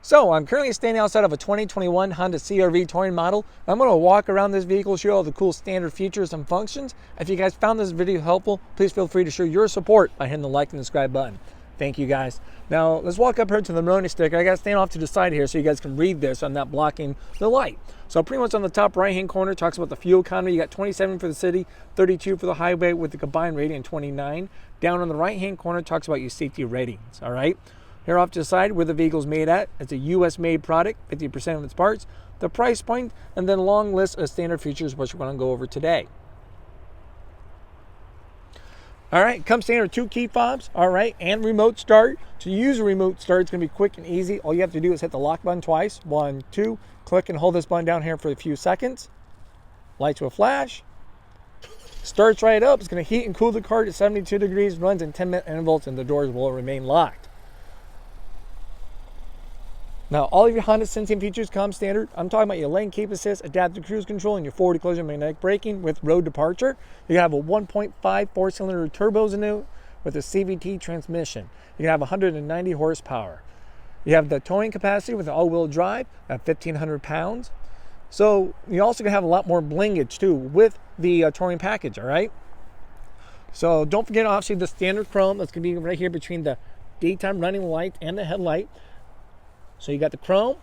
So I'm currently standing outside of a 2021 Honda CR-V touring model. I'm going to walk around this vehicle, show all the cool standard features and functions. If you guys found this video helpful, please feel free to show your support by hitting the like and subscribe button. Thank you guys. Now let's walk up here to the Maroni sticker. I got to stand off to the side here so you guys can read this. So I'm not blocking the light. So pretty much on the top right hand corner talks about the fuel economy. You got 27 for the city, 32 for the highway with the combined rating and 29. Down on the right hand corner talks about your safety ratings. All right. Here off to the side where the vehicle's made at, it's a US made product, 50% of its parts, the price point, and then a long list of standard features which we're going to go over today. All right, comes standard with 2 key fobs, all right, and remote start. To use a remote start, it's going to be quick and easy. All you have to do is hit the lock button twice, 1, 2, click and hold this button down here for a few seconds. Lights will flash. Starts right up. It's going to heat and cool the car to 72 degrees, runs in 10-minute intervals, and the doors will remain locked. Now, all of your Honda sensing features come standard. I'm talking about your lane keep assist, adaptive cruise control, and your forward collision magnetic braking with road departure. You have a 1.5 4-cylinder turbos in it with a CVT transmission. You have 190 horsepower. You have the towing capacity with an all-wheel drive at 1,500 pounds. So you also gonna have a lot more blingage too with the touring package, all right? So don't forget, obviously, the standard chrome that's gonna be right here between the daytime running light and the headlight. So you got the chrome,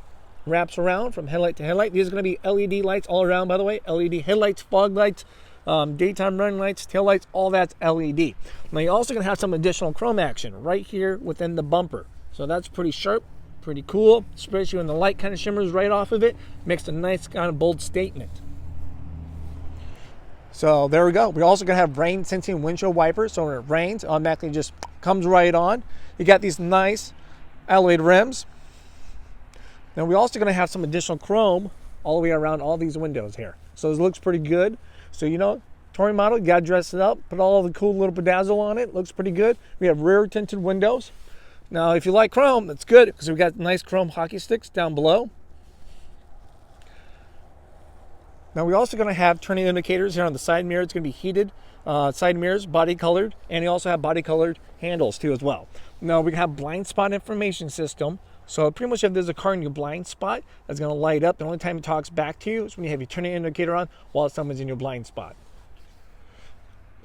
wraps around from headlight to headlight. These are going to be LED lights all around, by the way. LED headlights, fog lights, daytime running lights, tail lights, all that's LED. Now you're also going to have some additional chrome action right here within the bumper. So that's pretty sharp, pretty cool, especially when the light kind of shimmers right off of it. Makes a nice kind of bold statement. So there we go. We're also going to have rain sensing windshield wipers. So when it rains, it automatically just comes right on. You got these nice alloyed rims. Now we're also going to have some additional chrome all the way around all these windows here. So it looks pretty good. So, you know, touring model, you got to dress it up, put all the cool little bedazzle on it. Looks pretty good. We have rear tinted windows. Now, if you like chrome, that's good because we got nice chrome hockey sticks down below. Now we're also going to have turning indicators here on the side mirror. It's going to be heated side mirrors, body colored, and you also have body colored handles too as well. Now we have blind spot information system. So pretty much if there's a car in your blind spot that's going to light up, the only time it talks back to you is when you have your turning indicator on while someone's in your blind spot.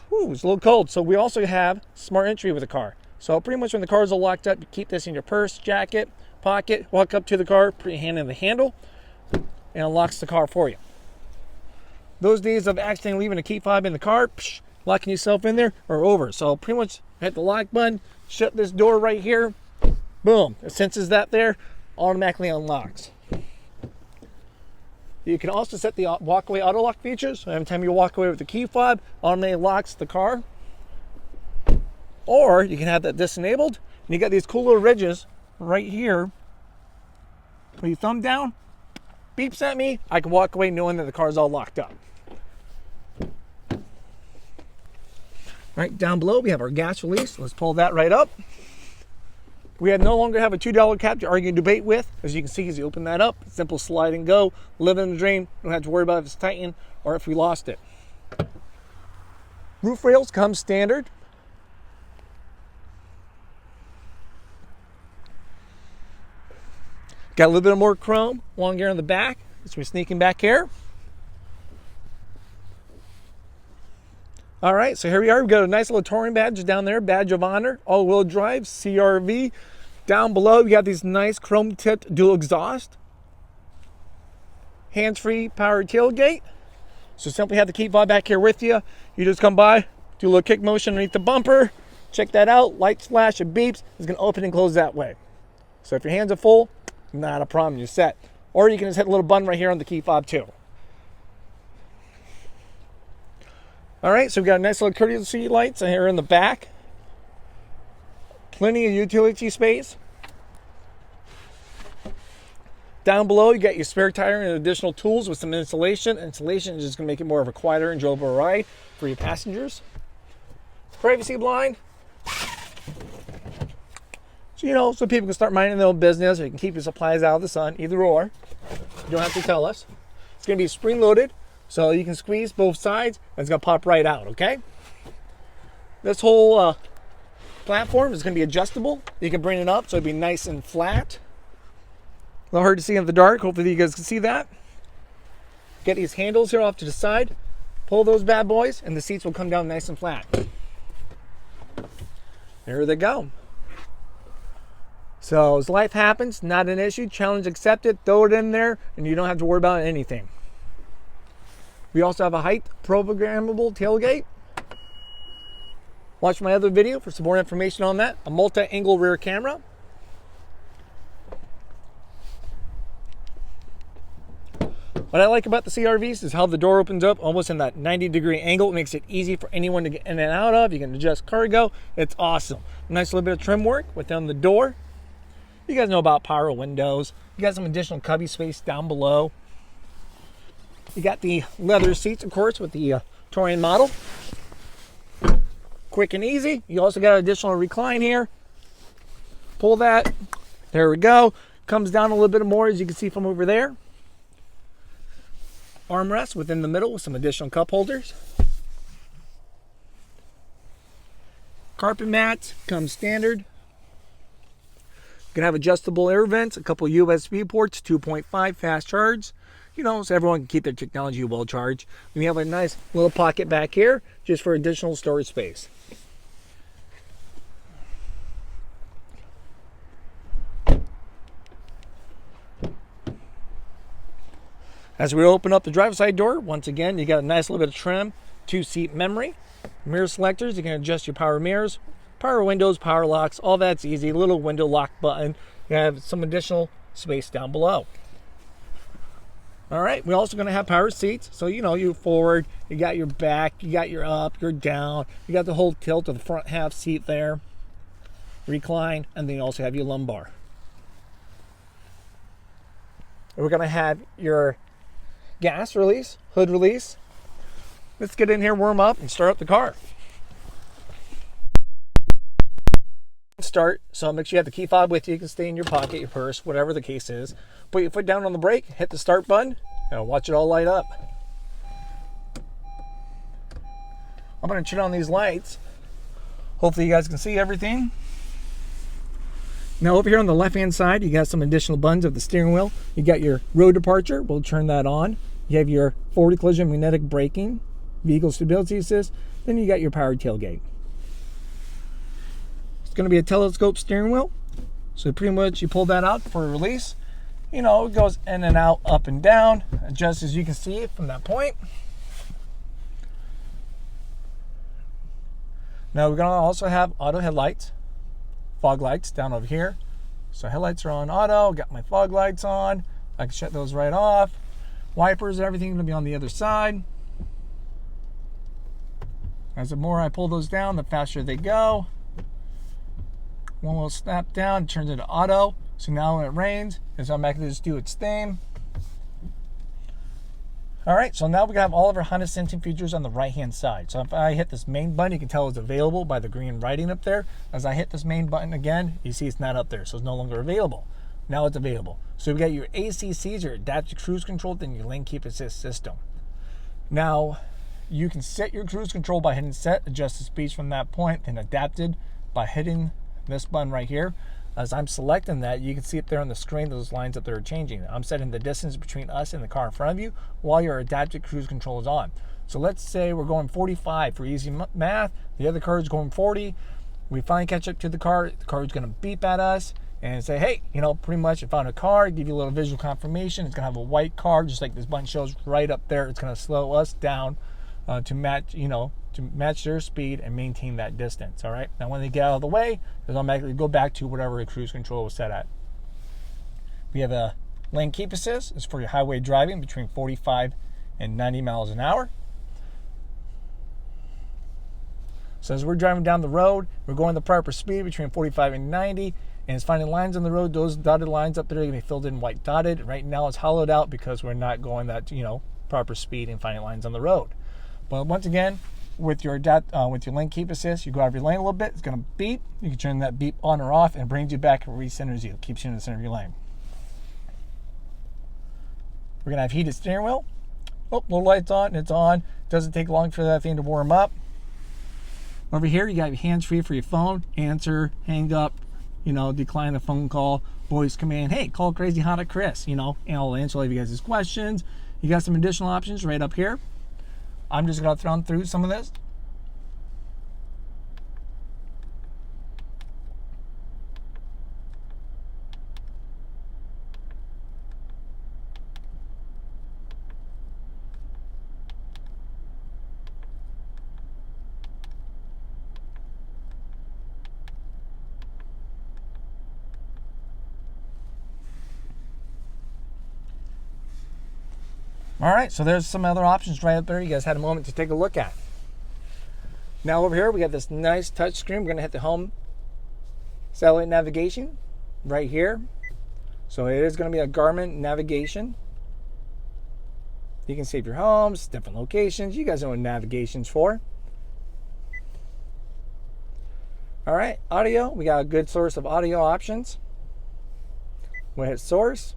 Whew, it's a little cold. So we also have smart entry with the car. So pretty much when the cars are locked up, you keep this in your purse, jacket, pocket, walk up to the car, put your hand in the handle, and it unlocks the car for you. Those days of accidentally leaving a key fob in the car, locking yourself in there, are over. So pretty much hit the lock button, shut this door right here, boom, it senses that there, automatically unlocks. You can also set the walk-away auto lock features. So every time you walk away with the key fob, automatically locks the car. Or you can have that disenabled, and you got these cool little ridges right here. When you thumb down, beeps at me, I can walk away knowing that the car's all locked up. Right down below, we have our gas release. Let's pull that right up. We no longer have a $2 cap to argue and debate with. As you can see, as you open that up, simple slide and go, live in the dream. Don't have to worry about if it's tightened or if we lost it. Roof rails come standard. Got a little bit more chrome along here on the back as we're sneaking back here. All right, so here we are. We've got a nice little touring badge down there, badge of honor, all-wheel drive, CR-V. Down below, we got these nice chrome-tipped dual exhaust. Hands-free power tailgate. So simply have the key fob back here with you. You just come by, do a little kick motion underneath the bumper. Check that out. Lights flash, it beeps. It's going to open and close that way. So if your hands are full, not a problem. You're set. Or you can just hit a little button right here on the key fob too. All right, so we've got a nice little courtesy lights here in the back. Plenty of utility space. Down below, you got your spare tire and additional tools with some insulation. Insulation is just going to make it more of a quieter, enjoyable ride for your passengers. Privacy blind. So, you know, so people can start minding their own business, or you can keep your supplies out of the sun, either or. You don't have to tell us. It's going to be spring-loaded. So you can squeeze both sides and it's going to pop right out, okay? This whole platform is going to be adjustable. You can bring it up so it'll be nice and flat. little hard to see in the dark. Hopefully you guys can see that. Get these handles here off to the side. Pull those bad boys, and the seats will come down nice and flat. There they go. So as life happens, not an issue. Challenge accepted. Throw it in there, and you don't have to worry about anything. We also have a height programmable tailgate. Watch my other video for some more information on that. A multi-angle rear camera. What I like about the CRVs is how the door opens up almost in that 90-degree angle. It makes it easy for anyone to get in and out of. You can adjust cargo. It's awesome. Nice little bit of trim work within the door. You guys know about power windows. You got some additional cubby space down below. You got the leather seats, of course, with the Touring model. Quick and easy. You also got additional recline here. Pull that. There we go. Comes down a little bit more, as you can see from over there. Armrest within the middle with some additional cup holders. Carpet mats comes standard. You can have adjustable air vents, a couple USB ports, 2.5 fast charge. You know, so everyone can keep their technology well charged. And we have a nice little pocket back here just for additional storage space. As we open up the driver's side door, once again, you got a nice little bit of trim, 2-seat memory, mirror selectors. You can adjust your power mirrors, power windows, power locks, all that's easy. Little window lock button. You have some additional space down below. All right, we're also going to have power seats. So, you know, you're forward, you got your back, you got your up, you're down. You got the whole tilt of the front half seat there. Recline, and then you also have your lumbar. We're going to have your gas release, hood release. Let's get in here, warm up, and start up the car. Start, so make sure you have the key fob with you. You can stay in your pocket, your purse, whatever the case is. Put your foot down on the brake, hit the start button, and watch it all light up. I'm going to turn on these lights. Hopefully you guys can see everything. Now over here on the left hand side, you got some additional buttons of the steering wheel. You got your road departure, we'll turn that on. You have your forward collision magnetic braking, vehicle stability assist, then you got your power tailgate. It's going to be a telescope steering wheel, so pretty much you pull that out for a release. You know, it goes in and out, up and down, just as you can see from that point. Now we're going to also have auto headlights, fog lights down over here. So headlights are on auto, got my fog lights on. I can shut those right off. Wipers and everything going to be on the other side. As the more I pull those down, the faster they go. One will snap down, turns into auto. So now when it rains, it's automatically just do its thing. All right, so now we have all of our Honda sensing features on the right-hand side. So if I hit this main button, you can tell it's available by the green writing up there. As I hit this main button again, you see it's not up there, so it's no longer available. Now it's available. So we got your ACCs, your adaptive cruise control, then your lane keep assist system. Now, you can set your cruise control by hitting set, adjust the speeds from that point, then adapted by hitting this button right here. As I'm selecting that, you can see up there on the screen those lines up there are changing. I'm setting the distance between us and the car in front of you while your adaptive cruise control is on. So let's say we're going 45 for easy math. The other car is going 40. We finally catch up to the car is going to beep at us and say, hey, you know, pretty much I found a car, give you a little visual confirmation. It's going to have a white car, just like this button shows right up there. It's going to slow us down to match, you know, to match their speed and maintain that distance. All right. Now, when they get out of the way, they'll automatically go back to whatever the cruise control was set at. We have a lane keep assist. It's for your highway driving between 45 and 90 miles an hour. So as we're driving down the road, we're going the proper speed between 45 and 90, and it's finding lines on the road. Those dotted lines up there are going to be filled in white dotted. Right now it's hollowed out because we're not going that, you know, proper speed and finding lines on the road. But once again, with your lane keep assist, you go out of your lane a little bit, it's going to beep. You can turn that beep on or off, and it brings you back and recenters you. Keeps you in the center of your lane. We're going to have heated steering wheel. Oh, little light's on, and it's on. Doesn't take long for that thing to warm up. Over here, you got your hands free for your phone, answer, hang up, you know, decline a phone call, voice command, hey, call Crazy Honda Chris, and I'll answer all of you guys' questions. You got some additional options right up here. I'm just going to throw through some of this. All right, so there's some other options right up there you guys had a moment to take a look at. Now over here, we got this nice touch screen. We're gonna hit the home satellite navigation right here. So it is gonna be a Garmin navigation. You can save your homes, different locations. You guys know what navigation's for. All right, audio, we got a good source of audio options. We'll hit source.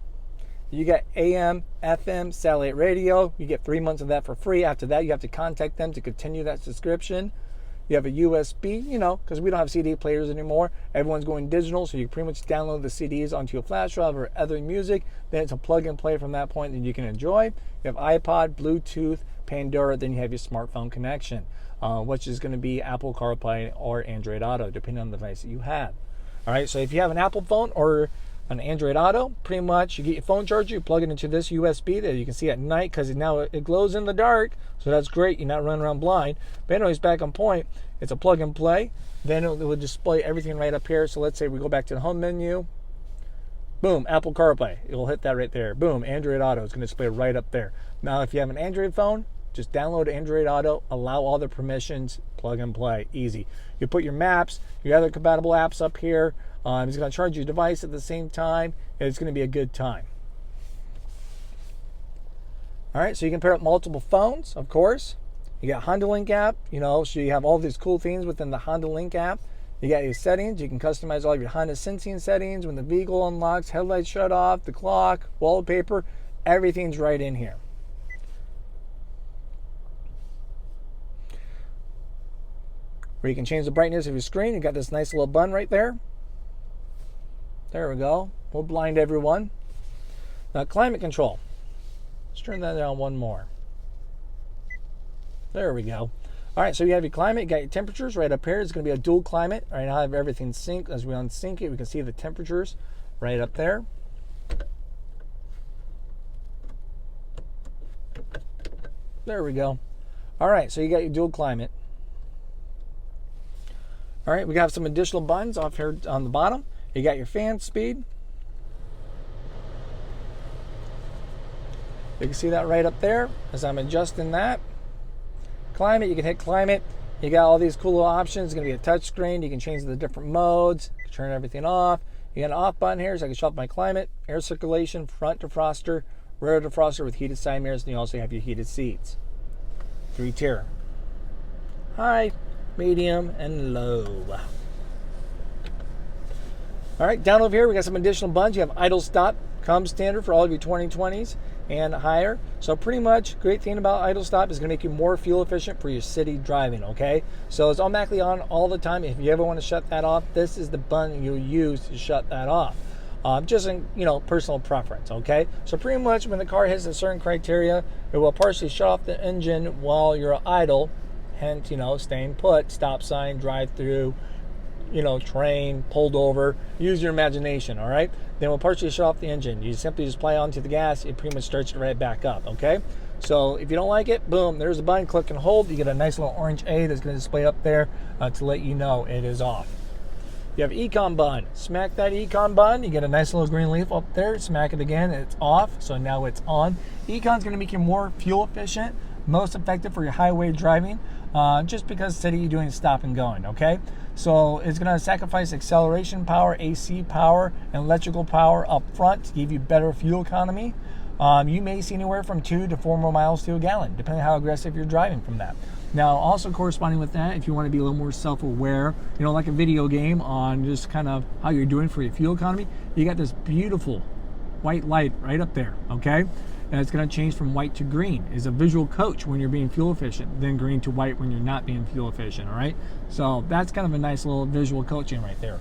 You get AM, FM, satellite radio. You get 3 months of that for free. After that, you have to contact them to continue that subscription. You have a USB, because we don't have CD players anymore. Everyone's going digital, so you can pretty much download the CDs onto your flash drive or other music. Then it's a plug and play from that point that you can enjoy. You have iPod, Bluetooth, Pandora, then you have your smartphone connection, which is going to be Apple CarPlay or Android Auto, depending on the device that you have. All right, so if you have an Apple phone or an Android Auto, pretty much you get your phone charger, you plug it into this USB that you can see at night because now it glows in the dark, so that's great. You're not running around blind. But anyways, back on point, it's a plug and play. Then it will display everything right up here. So let's say we go back to the home menu. Boom, Apple CarPlay. It will hit that right there. Boom, Android Auto. It's going to display right up there. Now, if you have an Android phone, just download Android Auto, allow all the permissions, plug and play, easy. You put your maps, your other compatible apps up here. It's going to charge your device at the same time. And it's going to be a good time. All right, so you can pair up multiple phones, of course. You got HondaLink app, so you have all these cool things within the HondaLink app. You got your settings. You can customize all of your Honda sensing settings, when the vehicle unlocks, headlights shut off, the clock, wallpaper, everything's right in here. Where you can change the brightness of your screen. You got this nice little button right there. There we go. We'll blind everyone. Now, climate control. Let's turn that down one more. There we go. All right, so you have your climate. You got your temperatures right up here. It's going to be a dual climate. Right now I have everything synced. As we unsync it, we can see the temperatures right up there. There we go. All right, so you got your dual climate. All right, we got some additional buttons off here on the bottom. You got your fan speed. You can see that right up there as I'm adjusting that. Climate, you can hit climate. You got all these cool little options. It's going to be a touch screen. You can change the different modes, turn everything off. You got an off button here, so I can shut off my climate, air circulation, front defroster, rear defroster with heated side mirrors, and you also have your heated seats. 3-tier. High, medium, and low. All right, down over here, we got some additional buttons. You have idle stop, comes standard for all of your 2020s and higher. So pretty much, great thing about idle stop is going to make you more fuel efficient for your city driving, okay? So it's automatically on all the time. If you ever want to shut that off, this is the button you'll use to shut that off. Just in, personal preference, okay? So pretty much when the car hits a certain criteria, it will partially shut off the engine while you're idle, hence, staying put, stop sign, drive through, train, pulled over. Use your imagination, all right? Then we'll partially shut off the engine. You simply just play onto the gas. It pretty much starts it right back up, okay? So if you don't like it, boom, there's a button. Click and hold. You get a nice little orange A that's going to display up there to let you know it is off. You have Econ button. Smack that Econ button. You get a nice little green leaf up there. Smack it again. It's off. So now it's on. Econ's going to make you more fuel efficient, most effective for your highway driving, just because city you're doing stop and going, okay? So it's going to sacrifice acceleration power, AC power, and electrical power up front to give you better fuel economy. You may see anywhere from 2 to 4 more miles to a gallon, depending on how aggressive you're driving from that. Now, also corresponding with that, if you want to be a little more self-aware, like a video game on just kind of how you're doing for your fuel economy, you got this beautiful white light right up there, okay? And it's going to change from white to green. It's a visual coach when you're being fuel efficient, then green to white when you're not being fuel efficient, all right? So that's kind of a nice little visual coaching right there.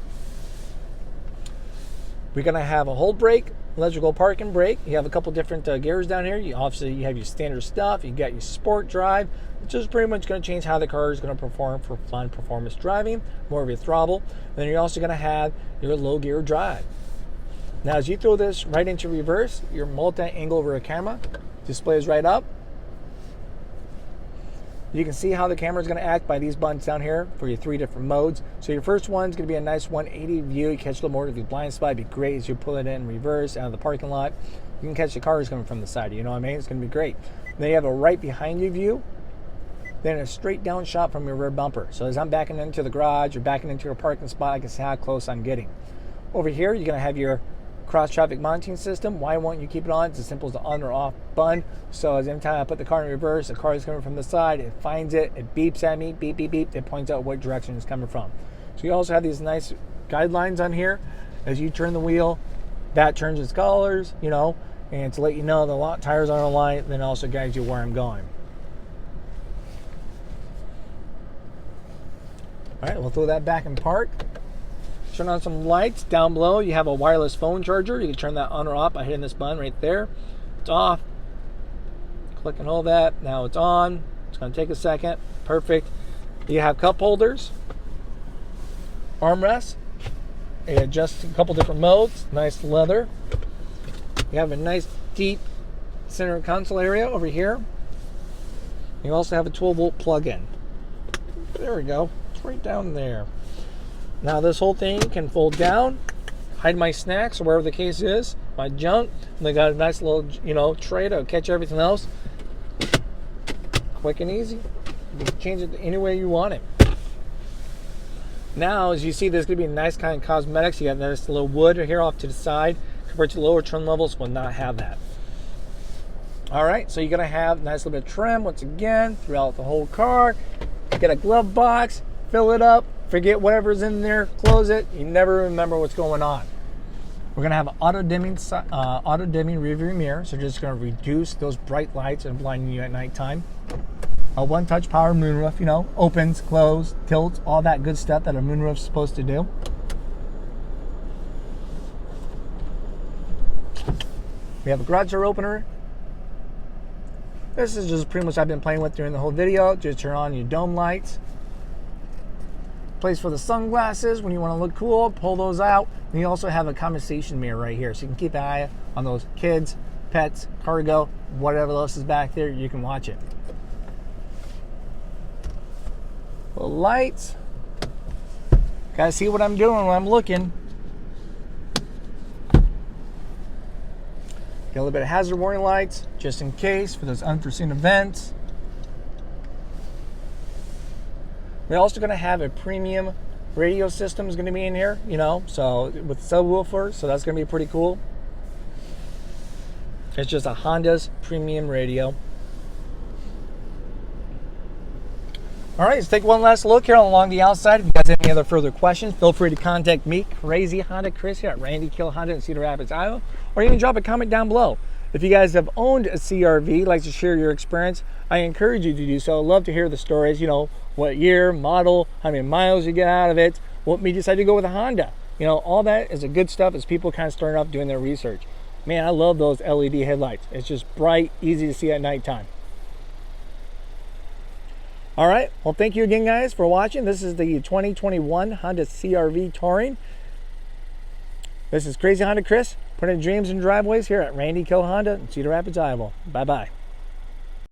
We're going to have a hold brake, electrical parking brake. You have a couple different gears down here. You obviously you have your standard stuff. You got your sport drive, which is pretty much going to change how the car is going to perform for fun performance driving, more of your throttle. And then you're also going to have your low gear drive. Now, as you throw this right into reverse, your multi-angle rear camera displays right up. You can see how the camera is going to act by these buttons down here for your 3 different modes. So your first one is going to be a nice 180 view. You catch a little more of your blind spot. It'd be great as you pull it in reverse out of the parking lot. You can catch the cars coming from the side. You know what I mean? It's going to be great. Then you have a right behind you view. Then a straight down shot from your rear bumper. So as I'm backing into the garage or backing into a parking spot, I can see how close I'm getting. Over here, you're going to have your cross traffic monitoring system. Why won't you keep it on? It's as simple as the on or off button. So as every time I put the car in reverse, the car is coming from the side, it finds it, it beeps at me, beep, beep, beep. It points out what direction it's coming from. So you also have these nice guidelines on here. As you turn the wheel, that turns its colors, you know, and to let you know the tires aren't aligned, then it also guides you where I'm going. All right, we'll throw that back in park. Turn on some lights. Down below, you have a wireless phone charger. You can turn that on or off by hitting this button right there. It's off. Click and hold that. Now it's on. It's going to take a second. Perfect. You have cup holders, armrests. You adjust a couple different modes. Nice leather. You have a nice deep center console area over here. You also have a 12-volt plug-in. There we go. It's right down there. Now this whole thing can fold down, hide my snacks or wherever the case is, my junk. And they got a nice little, you know, tray to catch everything else. Quick and easy. You can change it any way you want it. Now, as you see, there's going to be a nice kind of cosmetics. You got this little wood here off to the side. Compared to lower trim levels, will not have that. All right, so you're going to have a nice little bit of trim once again throughout the whole car. Get a glove box, fill it up. Forget whatever's in there, close it. You never remember what's going on. We're going to have an auto-dimming rearview mirror, so just going to reduce those bright lights and blinding you at nighttime. A one-touch power moonroof, you know, opens, closes, tilts, all that good stuff that a moonroof's supposed to do. We have a garage door opener. This is just pretty much I've been playing with during the whole video. Just turn on your dome lights. Place for the sunglasses when you want to look cool, pull those out. And you also have a conversation mirror right here, so you can keep an eye on those kids, pets, cargo, whatever else is back there. You can watch it. The lights. Gotta see what I'm doing when I'm looking. Got a little bit of hazard warning lights, just in case for those unforeseen events. We're also going to have a premium radio system is going to be in here, you know, so with subwoofer, so that's going to be pretty cool. It's just a Honda's premium radio. All right, let's take one last look here along the outside. If you guys have any other further questions, feel free to contact me, Crazy Honda Chris here at Randy Kill Honda in Cedar Rapids, Iowa, or even drop a comment down below. If you guys have owned a CRV, like to share your experience, I encourage you to do so. I'd love to hear the stories, you know, what year, model, how many miles you get out of it, what made you decide to go with a Honda. You know, all that is a good stuff as people kind of starting off doing their research. Man, I love those LED headlights. It's just bright, easy to see at nighttime. All right, well, thank you again, guys, for watching. This is the 2021 Honda CRV Touring. This is Crazy Honda Chris, putting dreams in driveways here at Randy Kill Honda in Cedar Rapids, Iowa. Bye-bye.